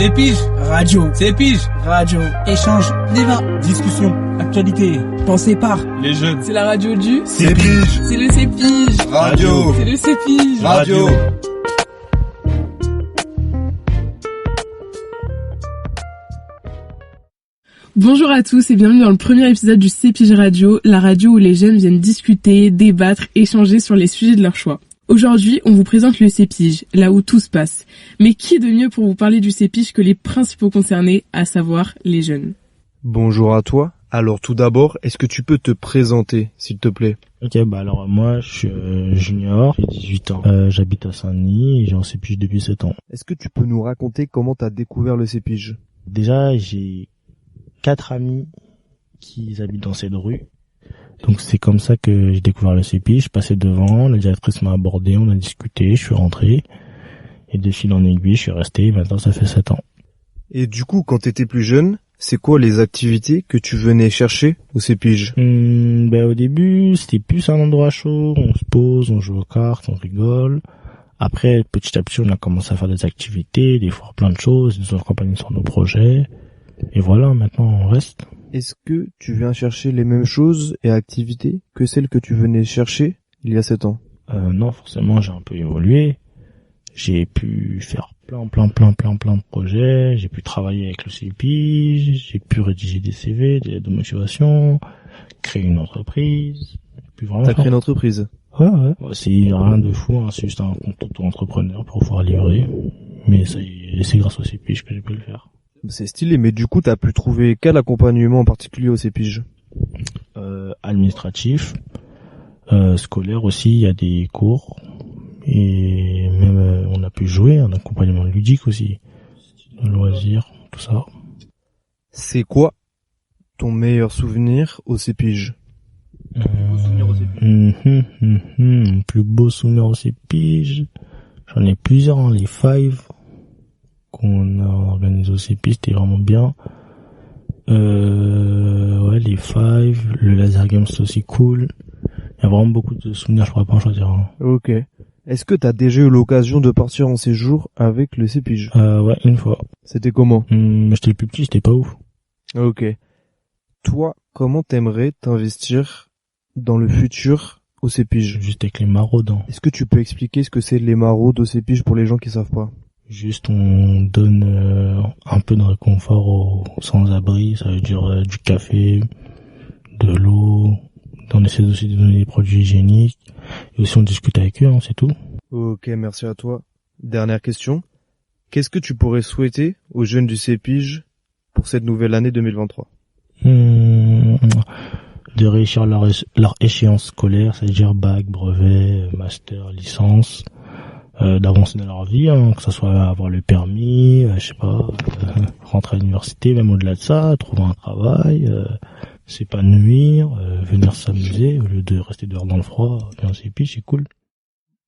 C'est pige. Radio. C'est pige. Radio. Échange. Débat. Discussion. Actualité. Pensée par Les jeunes. C'est la radio du C'est pige. C'est le Cépige. Radio. C'est le Cépige. Radio. Bonjour à tous et bienvenue dans le premier épisode du Cépige Radio, la radio où les jeunes viennent discuter, débattre, échanger sur les sujets de leur choix. Aujourd'hui, on vous présente le Cépige, là où tout se passe. Mais qui de mieux pour vous parler du Cépige que les principaux concernés, à savoir les jeunes. Bonjour à toi. Alors tout d'abord, est-ce que tu peux te présenter, s'il te plaît? Ok, alors moi je suis junior, j'ai 18 ans, j'habite à Saint-Denis et j'ai un Cépige depuis 7 ans. Est-ce que tu peux nous raconter comment t'as découvert le Cépige? Déjà, j'ai 4 amis qui habitent dans cette rue. Donc c'est comme ça que j'ai découvert le Cépige. Je passais devant, la directrice m'a abordé, on a discuté, je suis rentré. Et de fil en aiguille, je suis resté, et maintenant ça fait 7 ans. Et du coup, quand t'étais plus jeune, c'est quoi les activités que tu venais chercher au Cépige? Au début, c'était plus un endroit chaud, on se pose, on joue aux cartes, on rigole. Après, petit à petit, on a commencé à faire des activités, des fois plein de choses, ils nous ont accompagnés sur nos projets. Et voilà, maintenant on reste. Est-ce que tu viens chercher les mêmes choses et activités que celles que tu venais chercher il y a 7 ans? Non, forcément, j'ai un peu évolué. J'ai pu faire plein de projets. J'ai pu travailler avec le Cépige. J'ai pu rédiger des CV, des lettres de motivation, créer une entreprise. T'as créé une entreprise? Ouais. C'est rien de fou, hein. C'est juste un compte auto-entrepreneur pour pouvoir livrer. Mais c'est grâce au Cépige que j'ai pu le faire. C'est stylé, mais du coup, t'as pu trouver quel accompagnement en particulier au Cépige? Administratif, scolaire aussi, il y a des cours. Et même on a pu jouer, un accompagnement ludique aussi, loisirs, tout ça. C'est quoi ton meilleur souvenir au Cépige? Mon plus beau souvenir au Cépige, j'en ai plusieurs, hein, les Five qu'on a organisé au Cépige, c'était vraiment bien. Les Five, le Laser Game c'est aussi cool. Il y a vraiment beaucoup de souvenirs, je pourrais pas en choisir un. Ok. Est-ce que t'as déjà eu l'occasion de partir en séjour avec le Cépige? Ouais, une fois. C'était comment? J'étais le plus petit, c'était pas ouf. Ok. Toi, comment t'aimerais t'investir dans le futur au Cépige? Juste avec les maraudes. Hein. Est-ce que tu peux expliquer ce que c'est les maraudes au Cépige pour les gens qui savent pas? Juste on donne un peu de réconfort aux sans-abri, ça veut dire du café, de l'eau, on essaie aussi de donner des produits hygiéniques, et aussi on discute avec eux, hein, c'est tout. Ok, merci à toi. Dernière question. Qu'est-ce que tu pourrais souhaiter aux jeunes du Cépige pour cette nouvelle année 2023? De réussir leur échéance scolaire, c'est-à-dire bac, brevet, master, licence, d'avancer dans leur vie, hein, que ça soit avoir le permis, rentrer à l'université, même au-delà de ça, trouver un travail, s'épanouir, venir s'amuser au lieu de rester dehors dans le froid. Bien Cépige, c'est cool.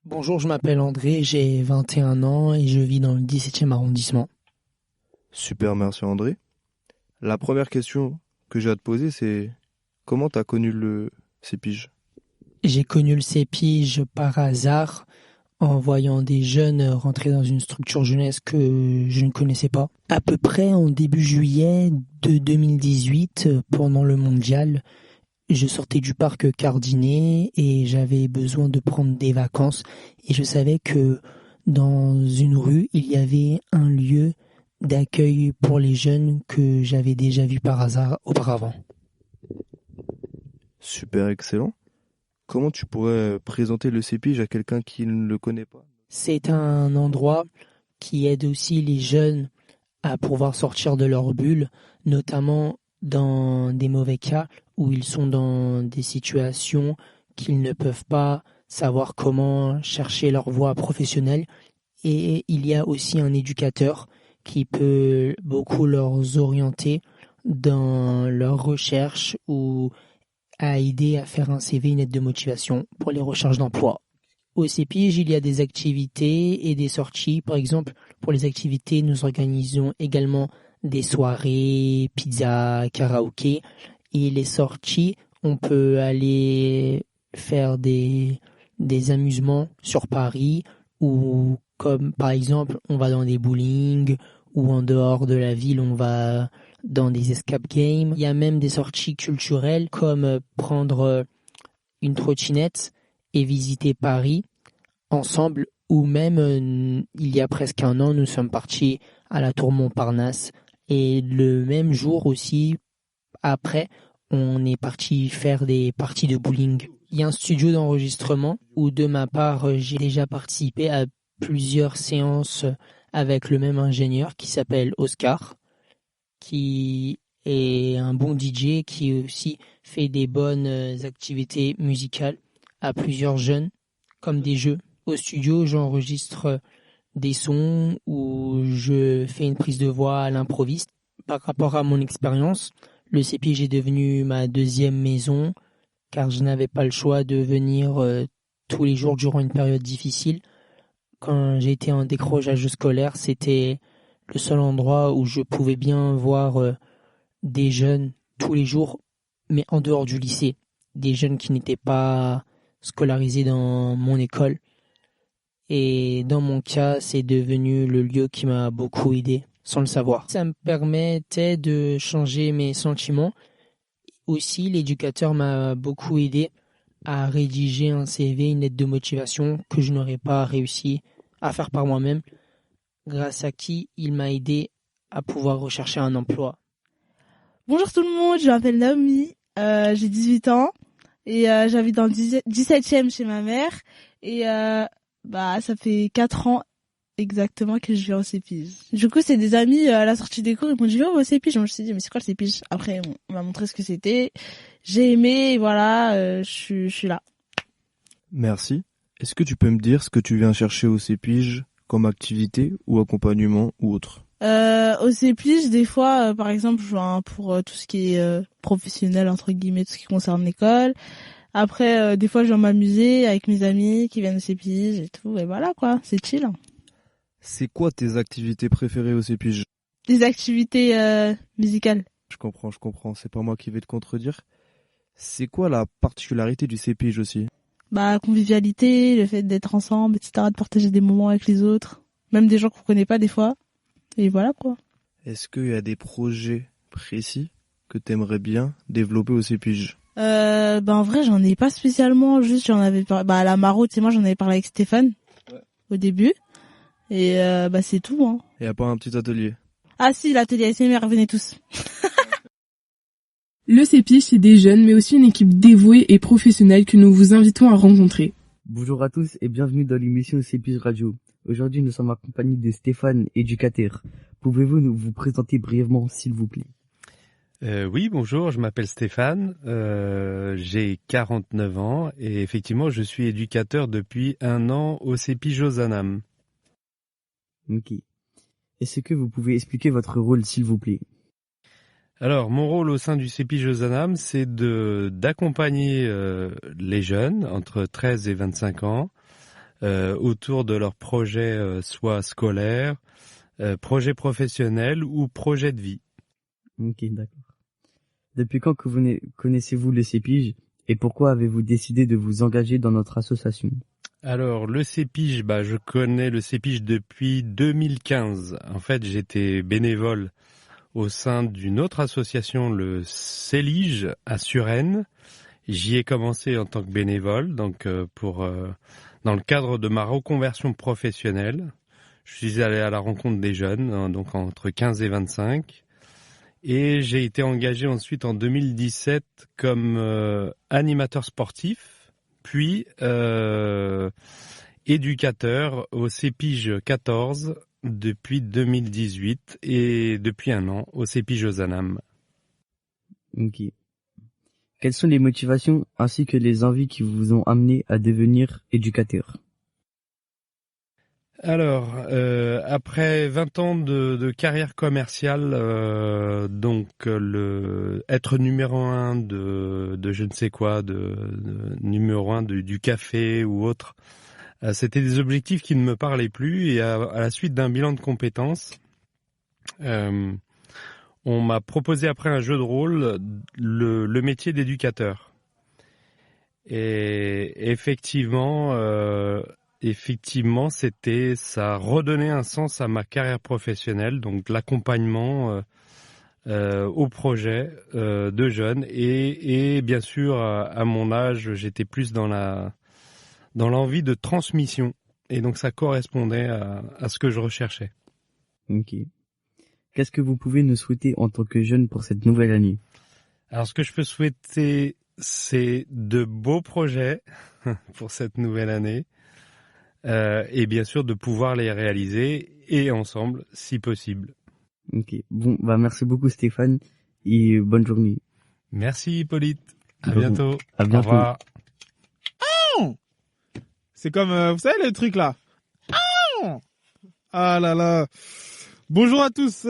Bonjour, je m'appelle André, j'ai 21 ans et je vis dans le 17e arrondissement. Super, merci André. La première question que j'ai à te poser, c'est comment t'as connu le Cépige? J'ai connu le Cépige par hasard en voyant des jeunes rentrer dans une structure jeunesse que je ne connaissais pas. À peu près en début juillet de 2018, pendant le mondial, je sortais du parc Cardinet et j'avais besoin de prendre des vacances. Et je savais que dans une rue, il y avait un lieu d'accueil pour les jeunes que j'avais déjà vu par hasard auparavant. Super, excellent. Comment tu pourrais présenter le Cépige à quelqu'un qui ne le connaît pas? C'est un endroit qui aide aussi les jeunes à pouvoir sortir de leur bulle, notamment dans des mauvais cas où ils sont dans des situations qu'ils ne peuvent pas savoir comment chercher leur voie professionnelle. Et il y a aussi un éducateur qui peut beaucoup leur orienter dans leur recherche ou à aider à faire un CV, une lettre de motivation pour les recherches d'emploi. Au Cépige, il y a des activités et des sorties. Par exemple, pour les activités, nous organisons également des soirées, pizza, karaoké. Et les sorties, on peut aller faire des amusements sur Paris ou comme par exemple on va dans des bowling ou en dehors de la ville, on va dans des escape games. Il y a même des sorties culturelles comme prendre une trottinette et visiter Paris ensemble, ou même il y a presque un an, nous sommes partis à la Tour Montparnasse et le même jour aussi, après, on est parti faire des parties de bowling. Il y a un studio d'enregistrement où de ma part, j'ai déjà participé à plusieurs séances avec le même ingénieur qui s'appelle Oscar, qui est un bon DJ, qui aussi fait des bonnes activités musicales à plusieurs jeunes, comme des jeux. Au studio, j'enregistre des sons où je fais une prise de voix à l'improviste. Par rapport à mon expérience, le CPJ est devenu ma deuxième maison, car je n'avais pas le choix de venir tous les jours durant une période difficile. Quand j'ai été en décrochage scolaire, c'était le seul endroit où je pouvais bien voir des jeunes tous les jours, mais en dehors du lycée. Des jeunes qui n'étaient pas scolarisés dans mon école. Et dans mon cas, c'est devenu le lieu qui m'a beaucoup aidé, sans le savoir. Ça me permettait de changer mes sentiments. Aussi, l'éducateur m'a beaucoup aidé à rédiger un CV, une lettre de motivation que je n'aurais pas réussi à faire par moi-même, grâce à qui il m'a aidé à pouvoir rechercher un emploi. Bonjour tout le monde, je m'appelle Naomi, j'ai 18 ans et j'habite dans le 17e chez ma mère et ça fait 4 ans exactement que je viens au CEPIJ. Du coup, c'est des amis à la sortie des cours, ils m'ont dit au CEPIJ. Je me suis dit mais c'est quoi le CEPIJ? Après, on m'a montré ce que c'était. J'ai aimé et voilà, je suis là. Merci. Est-ce que tu peux me dire ce que tu viens chercher au CEPIJ comme activité ou accompagnement ou autre? Au CEPIJ, des fois, par exemple, je viens pour tout ce qui est professionnel, entre guillemets, tout ce qui concerne l'école. Après, des fois, je viens m'amuser avec mes amis qui viennent au CEPIJ et tout. Et voilà, quoi, c'est chill. C'est quoi tes activités préférées au CEPIJ? Des activités musicales. Je comprends. C'est pas moi qui vais te contredire. C'est quoi la particularité du CEPIJ aussi? Convivialité, le fait d'être ensemble, etc., de partager des moments avec les autres. Même des gens qu'on connaît pas des fois. Et voilà, quoi. Est-ce qu'il y a des projets précis que t'aimerais bien développer au CEPIJ? En vrai, j'en ai pas spécialement, juste j'en avais parlé, à la Maro, tu sais, moi j'en avais parlé avec Stéphane, au début. Et c'est tout, hein. Y a pas un petit atelier? Ah si, l'atelier ASMR, venez tous. Le CEPIJ, c'est des jeunes, mais aussi une équipe dévouée et professionnelle que nous vous invitons à rencontrer. Bonjour à tous et bienvenue dans l'émission CEPIJ Radio. Aujourd'hui, nous sommes accompagnés de Stéphane, éducateur. Pouvez-vous vous présenter brièvement, s'il vous plaît? Oui, bonjour, je m'appelle Stéphane, j'ai 49 ans et effectivement, je suis éducateur depuis 1 an au CEPIJ Ozanam. Ok. Est-ce que vous pouvez expliquer votre rôle, s'il vous plaît? Alors, mon rôle au sein du CEPIJ Ozanam, c'est d'accompagner les jeunes entre 13 et 25 ans autour de leurs projets soit scolaires, projets professionnels ou projets de vie. Ok, d'accord. Depuis quand que vous connaissez-vous le CEPIJ et pourquoi avez-vous décidé de vous engager dans notre association? Alors, le CEPIJ, je connais le CEPIJ depuis 2015. En fait, j'étais bénévole au sein d'une autre association, le CELIJ, à Suresnes. J'y ai commencé en tant que bénévole, donc dans le cadre de ma reconversion professionnelle. Je suis allé à la rencontre des jeunes, donc entre 15 et 25. Et j'ai été engagé ensuite en 2017 comme animateur sportif, puis éducateur au CEPIJ 14 depuis 2018 et depuis 1 an au CEPIJ Ozanam. Ok. Quelles sont les motivations ainsi que les envies qui vous ont amené à devenir éducateur? Alors, après 20 ans de carrière commerciale, être numéro 1 de je ne sais quoi, de numéro 1 du café ou autre, c'était des objectifs qui ne me parlaient plus et à la suite d'un bilan de compétences, on m'a proposé après un jeu de rôle le métier d'éducateur. Et effectivement, effectivement, ça redonnait un sens à ma carrière professionnelle, donc l'accompagnement au projet de jeunes et bien sûr à mon âge, j'étais plus dans l'envie de transmission et donc ça correspondait à ce que je recherchais. Ok. Qu'est-ce que vous pouvez nous souhaiter en tant que jeune pour cette nouvelle année? Alors ce que je peux souhaiter, c'est de beaux projets pour cette nouvelle année et bien sûr de pouvoir les réaliser et ensemble si possible. Ok. Bon, merci beaucoup Stéphane et bonne journée. Merci Hippolyte. À Bon, bientôt. à bientôt. Au revoir. C'est comme, vous savez le truc là. Ah là là. Bonjour à tous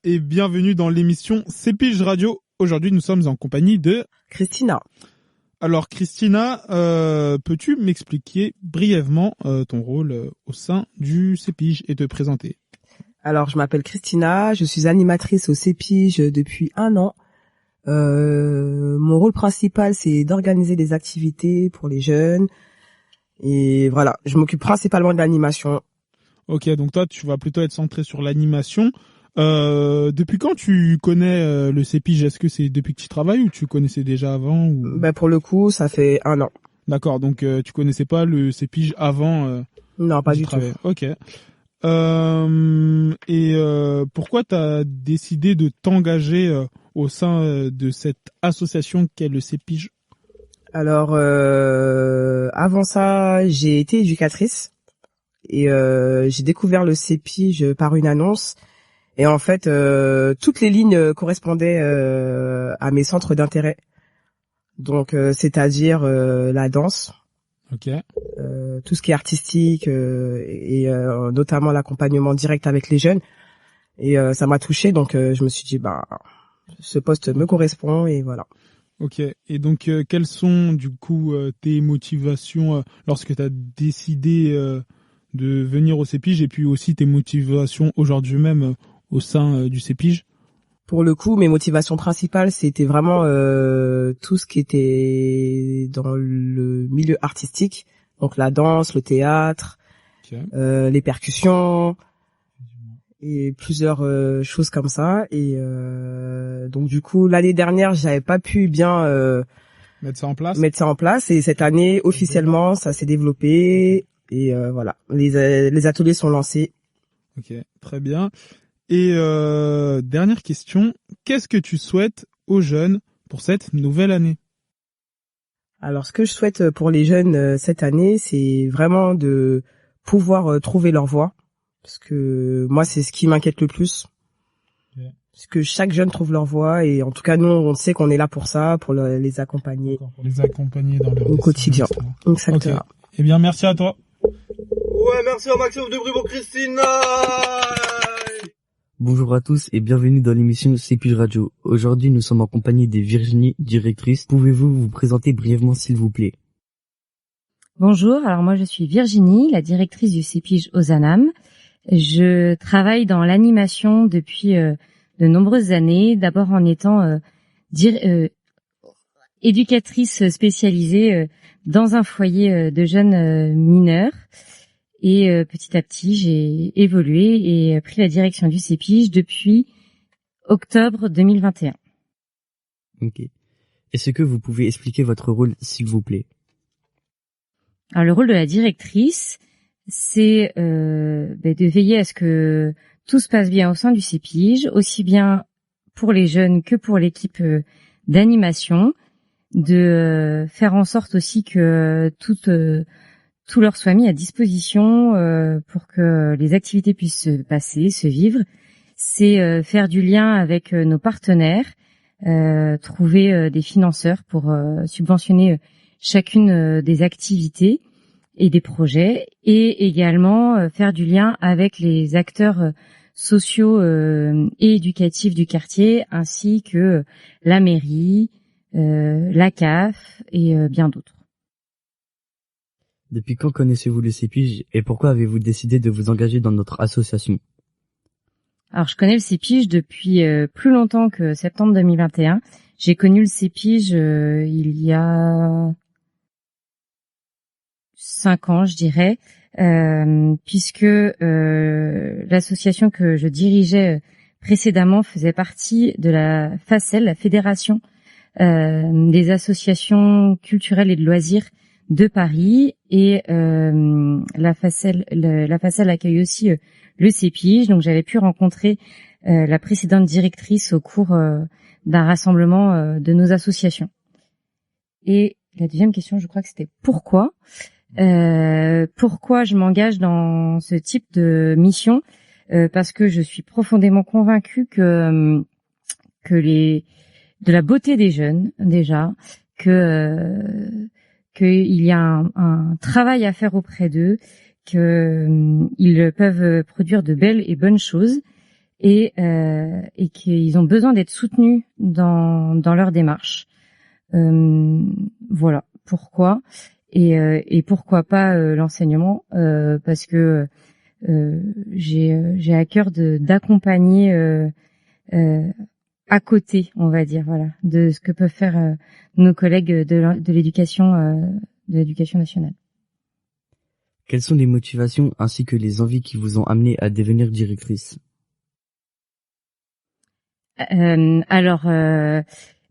et bienvenue dans l'émission CPIJ Radio. Aujourd'hui, nous sommes en compagnie de Christina. Alors Christina, peux-tu m'expliquer brièvement ton rôle au sein du CPIJ et te présenter? Alors, je m'appelle Christina, je suis animatrice au CPIJ depuis 1 an. Mon rôle principal, c'est d'organiser des activités pour les jeunes. Et voilà, je m'occupe principalement de l'animation. Ok, donc toi, tu vas plutôt être centré sur l'animation. Depuis quand tu connais le CPIJ? Est-ce que c'est depuis que tu travailles ou tu connaissais déjà avant ou... Pour le coup, ça fait 1 an. D'accord, donc tu connaissais pas le CPIJ avant Non, pas du tout. Ok. Pourquoi tu as décidé de t'engager au sein de cette association qu'est le CPIJ? Alors, avant ça, j'ai été éducatrice et j'ai découvert le CPIJ par une annonce. Et en fait, toutes les lignes correspondaient à mes centres d'intérêt. Donc, c'est-à-dire la danse, tout ce qui est artistique et notamment l'accompagnement direct avec les jeunes. Et ça m'a touchée, donc je me suis dit, ce poste me correspond et voilà. Ok. Et donc, quelles sont du coup tes motivations lorsque tu as décidé de venir au CPIJ et puis aussi tes motivations aujourd'hui même au sein du CPIJ? Pour le coup, mes motivations principales, c'était vraiment tout ce qui était dans le milieu artistique, donc la danse, le théâtre, les percussions et plusieurs choses comme ça. Et donc du coup, l'année dernière, j'avais pas pu bien mettre ça en place. Et cette année, officiellement, ça s'est développé et voilà, les ateliers sont lancés. Ok, très bien. Et dernière question, qu'est-ce que tu souhaites aux jeunes pour cette nouvelle année? Alors, ce que je souhaite pour les jeunes cette année, c'est vraiment de pouvoir trouver leur voie. Parce que moi, c'est ce qui m'inquiète le plus. Parce que chaque jeune trouve leur voie. Et en tout cas, nous, on sait qu'on est là pour ça, pour les accompagner. Pour les accompagner dans leur au quotidien. Exactement. Okay. Eh bien, merci à toi. Ouais, merci au maximum de bruit pour Christina. Bonjour à tous et bienvenue dans l'émission CPIJ Radio. Aujourd'hui, nous sommes en compagnie de Virginie, directrice. Pouvez-vous vous présenter brièvement, s'il vous plaît? Bonjour, alors moi je suis Virginie, la directrice du CPIJ Ozanam. Je travaille dans l'animation depuis de nombreuses années, d'abord en étant éducatrice spécialisée dans un foyer de jeunes mineurs. Et petit à petit, j'ai évolué et pris la direction du CPIJ depuis octobre 2021. Ok. Est-ce que vous pouvez expliquer votre rôle, s'il vous plaît? Alors, le rôle de la directrice, c'est de veiller à ce que tout se passe bien au sein du CPIJ, aussi bien pour les jeunes que pour l'équipe d'animation, de faire en sorte aussi que tout leur soit mis à disposition pour que les activités puissent se passer, se vivre. C'est faire du lien avec nos partenaires, trouver des financeurs pour subventionner chacune des activités et des projets, et également faire du lien avec les acteurs sociaux et éducatifs du quartier, ainsi que la mairie, la CAF et bien d'autres. Depuis quand connaissez-vous le CPIJ et pourquoi avez-vous décidé de vous engager dans notre association? Alors, je connais le CPIJ depuis plus longtemps que septembre 2021. J'ai connu le CPIJ il y a 5 ans, je dirais, puisque l'association que je dirigeais précédemment faisait partie de la FACEL, la Fédération des associations culturelles et de loisirs de Paris, et la FACEL accueille aussi le CEPIJ. Donc j'avais pu rencontrer la précédente directrice au cours d'un rassemblement de nos associations. Et la deuxième question, je crois que c'était pourquoi je m'engage dans ce type de mission, parce que je suis profondément convaincue de la beauté des jeunes, déjà, qu'il y a un travail à faire auprès d'eux, qu'ils peuvent produire de belles et bonnes choses, et qu'ils ont besoin d'être soutenus dans leur démarche. Voilà pourquoi, et pourquoi pas l'enseignement, parce que j'ai à cœur d'accompagner à côté, on va dire, voilà, de ce que peuvent faire nos collègues de l'éducation nationale. Quelles sont les motivations ainsi que les envies qui vous ont amené à devenir directrice? Alors,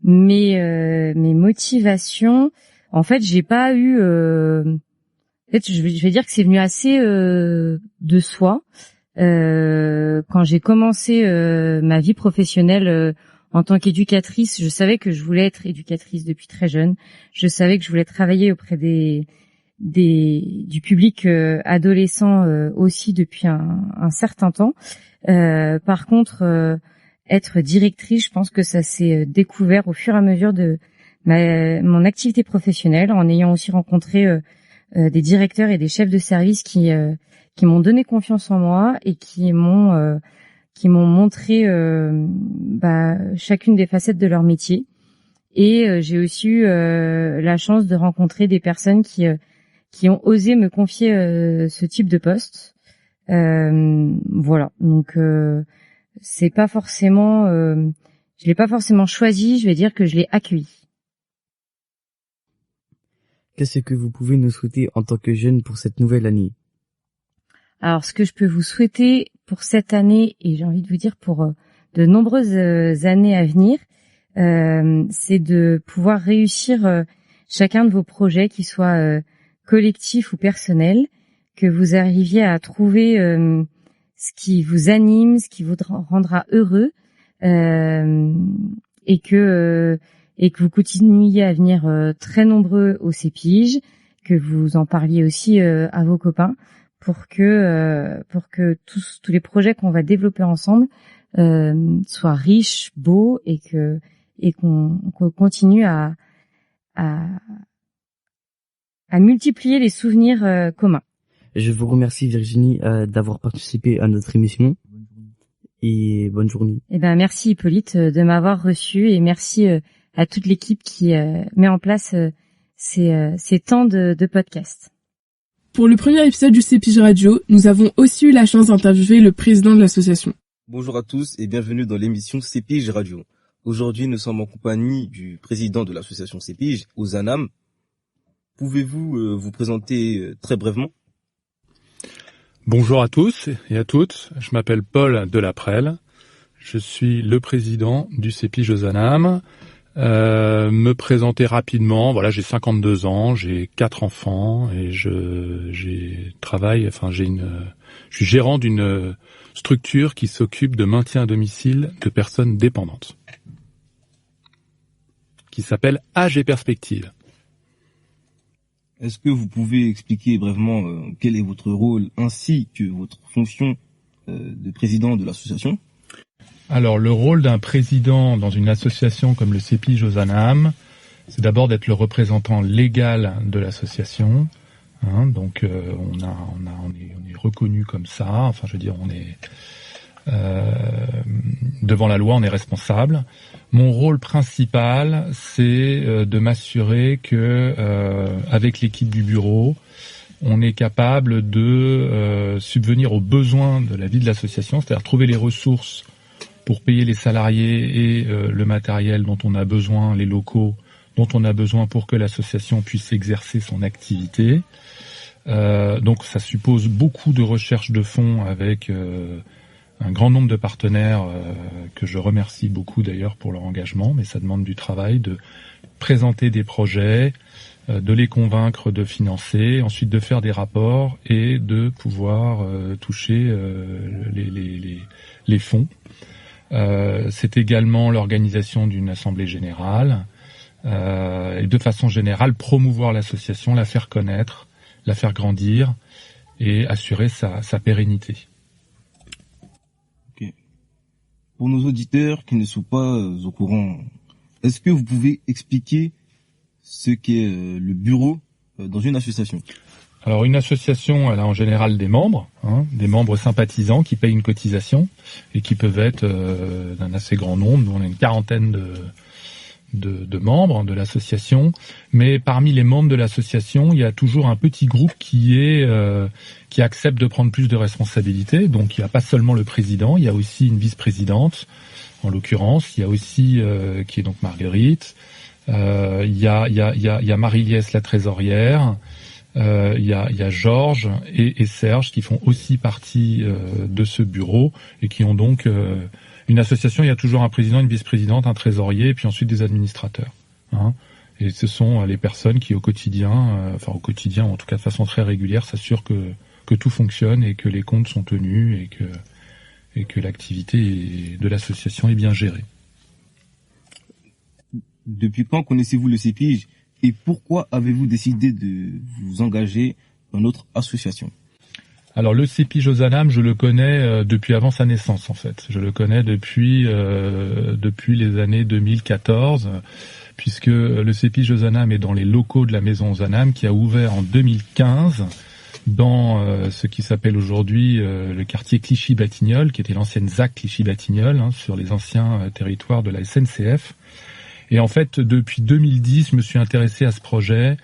mes motivations, en fait, j'ai pas eu. En fait, je vais dire que c'est venu assez de soi. Quand j'ai commencé ma vie professionnelle en tant qu'éducatrice, je savais que je voulais être éducatrice depuis très jeune. Je savais que je voulais travailler auprès du public adolescent aussi depuis un certain temps. Par contre, être directrice, je pense que ça s'est découvert au fur et à mesure de mon activité professionnelle, en ayant aussi rencontré des directeurs et des chefs de service qui m'ont donné confiance en moi et qui m'ont montré chacune des facettes de leur métier. Et j'ai aussi eu la chance de rencontrer des personnes qui ont osé me confier ce type de poste. Voilà. Donc c'est pas forcément, je l'ai pas forcément choisi. Je vais dire que je l'ai accueilli. Qu'est-ce que vous pouvez nous souhaiter en tant que jeune pour cette nouvelle année? Alors, ce que je peux vous souhaiter pour cette année, et j'ai envie de vous dire pour de nombreuses années à venir, c'est de pouvoir réussir chacun de vos projets, qu'ils soient collectifs ou personnels, que vous arriviez à trouver ce qui vous anime, ce qui vous rendra heureux, et que vous continuiez à venir très nombreux au CEPIJ, que vous en parliez aussi à vos copains, pour que tous les projets qu'on va développer ensemble soient riches, beaux, et qu'on continue à multiplier les souvenirs communs. Je vous remercie Virginie d'avoir participé à notre émission, et bonne journée. Eh ben merci Hippolyte de m'avoir reçu, et merci à toute l'équipe qui met en place ces temps de podcast. Pour le premier épisode du CEPIJ Radio, nous avons aussi eu la chance d'interviewer le président de l'association. Bonjour à tous et bienvenue dans l'émission CEPIJ Radio. Aujourd'hui, nous sommes en compagnie du président de l'association CEPIJ, Ozanam. Pouvez-vous vous présenter très brièvement? Bonjour à tous et à toutes, je m'appelle Paul Delaprelle, je suis le président du CEPIJ Ozanam. Me présenter rapidement, voilà, j'ai 52 ans, j'ai 4 enfants et je suis gérant d'une structure qui s'occupe de maintien à domicile de personnes dépendantes, qui s'appelle AG Perspective. Est-ce que vous pouvez expliquer brièvement quel est votre rôle ainsi que votre fonction de président de l'association? Alors, le rôle d'un président dans une association comme le CEPIJ Ozanam, c'est d'abord d'être le représentant légal de l'association. Donc, on est reconnu comme ça. Enfin, je veux dire, on est devant la loi, on est responsable. Mon rôle principal, c'est de m'assurer que, avec l'équipe du bureau, on est capable de subvenir aux besoins de la vie de l'association, c'est-à-dire trouver les ressources pour payer les salariés et le matériel dont on a besoin, les locaux dont on a besoin pour que l'association puisse exercer son activité. Donc ça suppose beaucoup de recherche de fonds avec un grand nombre de partenaires que je remercie beaucoup d'ailleurs pour leur engagement, mais ça demande du travail de présenter des projets, de les convaincre de financer, ensuite de faire des rapports et de pouvoir toucher les fonds. C'est également l'organisation d'une assemblée générale et de façon générale promouvoir l'association, la faire connaître, la faire grandir et assurer sa pérennité. Okay. Pour nos auditeurs qui ne sont pas au courant, est-ce que vous pouvez expliquer ce qu'est le bureau dans une association? Alors une association, elle a en général des membres sympathisants qui payent une cotisation et qui peuvent être d'un assez grand nombre. Nous, on a une quarantaine de membres de l'association, mais parmi les membres de l'association, il y a toujours un petit groupe qui accepte de prendre plus de responsabilités. Donc il n'y a pas seulement le président, il y a aussi une vice-présidente, en l'occurrence, il y a aussi qui est donc Marguerite, il y a Marie-Liès la trésorière, il y a Georges et Serge qui font aussi partie de ce bureau et qui ont donc une association. Il y a toujours un président, une vice-présidente, un trésorier et puis ensuite des administrateurs. Et ce sont les personnes qui au quotidien, en tout cas de façon très régulière, s'assurent que tout fonctionne et que les comptes sont tenus et que l'activité de l'association est bien gérée. Depuis quand connaissez-vous le CEPIJ et pourquoi avez-vous décidé de vous engager dans notre association? Alors le CEPIJ Ozanam, je le connais depuis avant sa naissance en fait. Je le connais depuis les années 2014, puisque le CEPIJ Ozanam est dans les locaux de la maison Ozanam qui a ouvert en 2015 dans ce qui s'appelle aujourd'hui le quartier Clichy-Batignolles, qui était l'ancienne ZAC Clichy-Batignolles, sur les anciens territoires de la SNCF. Et en fait, depuis 2010, je me suis intéressé à ce projet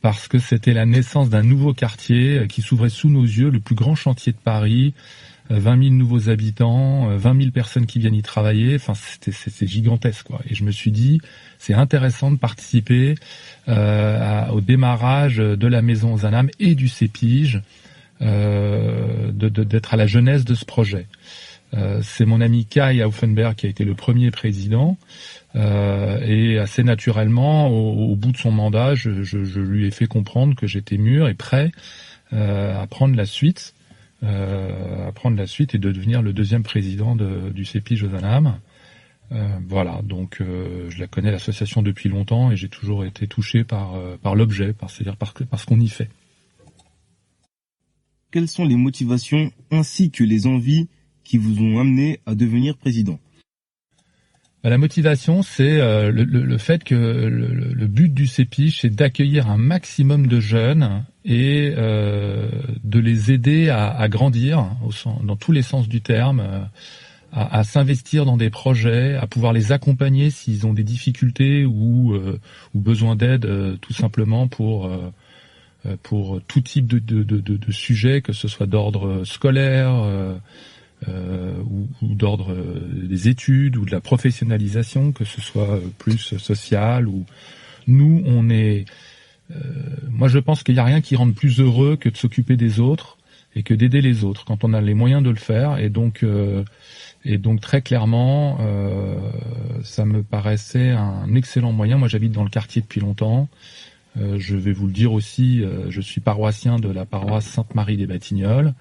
parce que c'était la naissance d'un nouveau quartier qui s'ouvrait sous nos yeux, le plus grand chantier de Paris, 20 000 nouveaux habitants, 20 000 personnes qui viennent y travailler. Enfin, c'est gigantesque, quoi. Et je me suis dit, c'est intéressant de participer au démarrage de la maison Ozanam et du CEPIJ, d'être à la jeunesse de ce projet. C'est mon ami Kai Auffenberg qui a été le premier président. Et assez naturellement, au bout de son mandat, je lui ai fait comprendre que j'étais mûr et prêt à prendre la suite, et de devenir le deuxième président du CEPIJ Ozanam. Voilà, donc je la connais l'association depuis longtemps et j'ai toujours été touché par l'objet, c'est-à-dire par ce qu'on y fait. Quelles sont les motivations ainsi que les envies qui vous ont amené à devenir président? La motivation, c'est le fait que le but du CEPIJ, c'est d'accueillir un maximum de jeunes et de les aider à grandir dans tous les sens du terme, à s'investir dans des projets, à pouvoir les accompagner s'ils ont des difficultés ou besoin d'aide, tout simplement pour tout type de sujet, que ce soit d'ordre scolaire, ou d'ordre des études ou de la professionnalisation, que ce soit plus social ou nous on est moi je pense qu'il n'y a rien qui rende plus heureux que de s'occuper des autres et que d'aider les autres quand on a les moyens de le faire et donc très clairement ça me paraissait un excellent moyen. Moi j'habite dans le quartier depuis longtemps, je vais vous le dire aussi, je suis paroissien de la paroisse Sainte-Marie des Batignolles.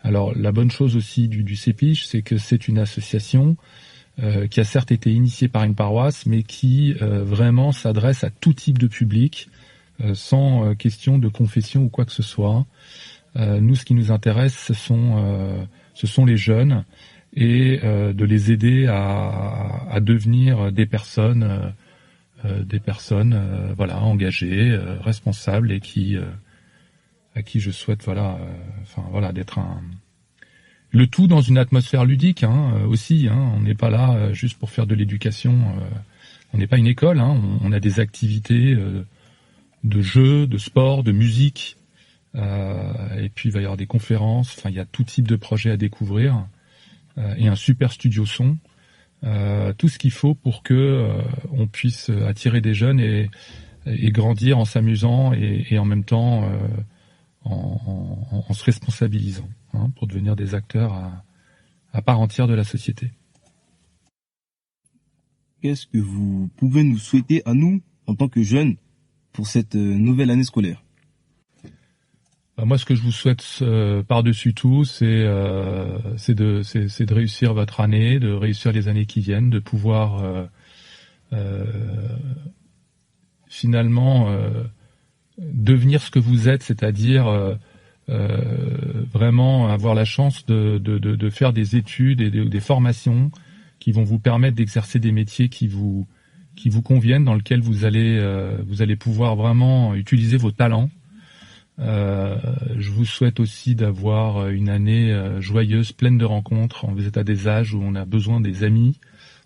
Alors la bonne chose aussi du CEPIJ, c'est que c'est une association qui a certes été initiée par une paroisse, mais qui vraiment s'adresse à tout type de public, sans question de confession ou quoi que ce soit. Nous, ce qui nous intéresse, ce sont les jeunes et de les aider à devenir des personnes engagées, responsables et à qui je souhaite d'être le tout dans une atmosphère ludique aussi. On n'est pas là juste pour faire de l'éducation. On n'est pas une école. On a des activités de jeux, de sport, de musique. Et puis il va y avoir des conférences. Enfin, il y a tout type de projets à découvrir et un super studio son. Tout ce qu'il faut pour que on puisse attirer des jeunes et grandir en s'amusant et en même temps en se responsabilisant, pour devenir des acteurs à part entière de la société. Qu'est-ce que vous pouvez nous souhaiter à nous, en tant que jeunes, pour cette nouvelle année scolaire? Moi, ce que je vous souhaite par-dessus tout, c'est de réussir votre année, de réussir les années qui viennent, de pouvoir finalement devenir ce que vous êtes, c'est-à-dire vraiment avoir la chance de faire des études et des formations qui vont vous permettre d'exercer des métiers qui vous conviennent, dans lesquels vous allez pouvoir vraiment utiliser vos talents. Je vous souhaite aussi d'avoir une année joyeuse, pleine de rencontres. Vous êtes à des âges où on a besoin des amis,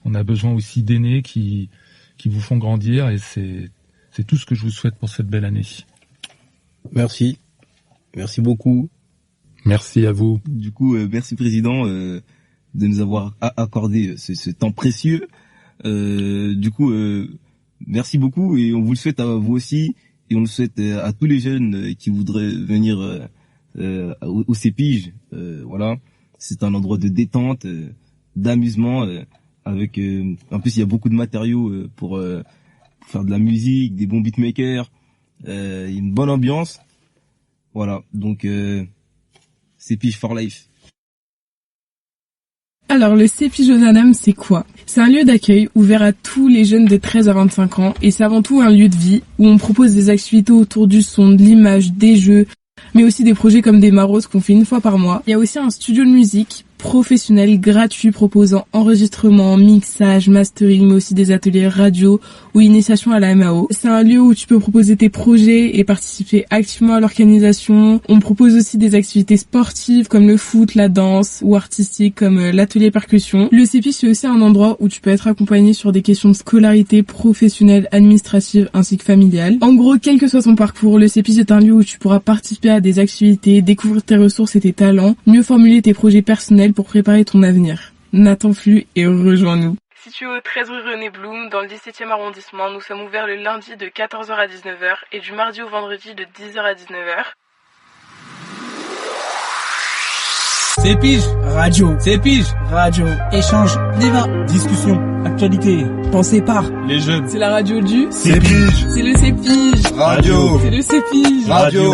on a besoin aussi d'aînés qui vous font grandir, et c'est tout ce que je vous souhaite pour cette belle année. Merci beaucoup. Merci à vous. Du coup, merci président de nous avoir accordé ce temps précieux. Du coup, merci beaucoup, et on vous le souhaite à vous aussi, et on le souhaite à tous les jeunes qui voudraient venir au CEPIJ. Voilà, c'est un endroit de détente, d'amusement, avec en plus il y a beaucoup de matériaux pour faire de la musique, des bons beatmakers, une bonne ambiance. Voilà, donc CEPIJ for life. Alors, le CEPIJ Ozanam, c'est quoi? C'est un lieu d'accueil ouvert à tous les jeunes de 13 à 25 ans, et c'est avant tout un lieu de vie où on propose des activités autour du son, de l'image, des jeux, mais aussi des projets comme des maraudes qu'on fait une fois par mois. Il y a aussi un studio de musique professionnel gratuit proposant enregistrement, mixage, mastering, mais aussi des ateliers radio ou initiation à la MAO. C'est un lieu où tu peux proposer tes projets et participer activement à l'organisation. On propose aussi des activités sportives comme le foot, la danse, ou artistiques comme l'atelier percussion. Le CEPIJ, c'est aussi un endroit où tu peux être accompagné sur des questions de scolarité professionnelle, administrative ainsi que familiale. En gros, quel que soit ton parcours, le CEPIJ est un lieu où tu pourras participer à des activités, découvrir tes ressources et tes talents, mieux formuler tes projets personnels pour préparer ton avenir. N'attends plus et rejoins-nous. Situé au 13 rue René Blum, dans le 17e arrondissement, nous sommes ouverts le lundi de 14h à 19h et du mardi au vendredi de 10h à 19h. CEPIJ Radio. CEPIJ Radio. Échange, débat, discussion, actualité. Pensée par les jeunes. C'est la radio du CEPIJ. C'est le CEPIJ Radio. C'est le CEPIJ Radio.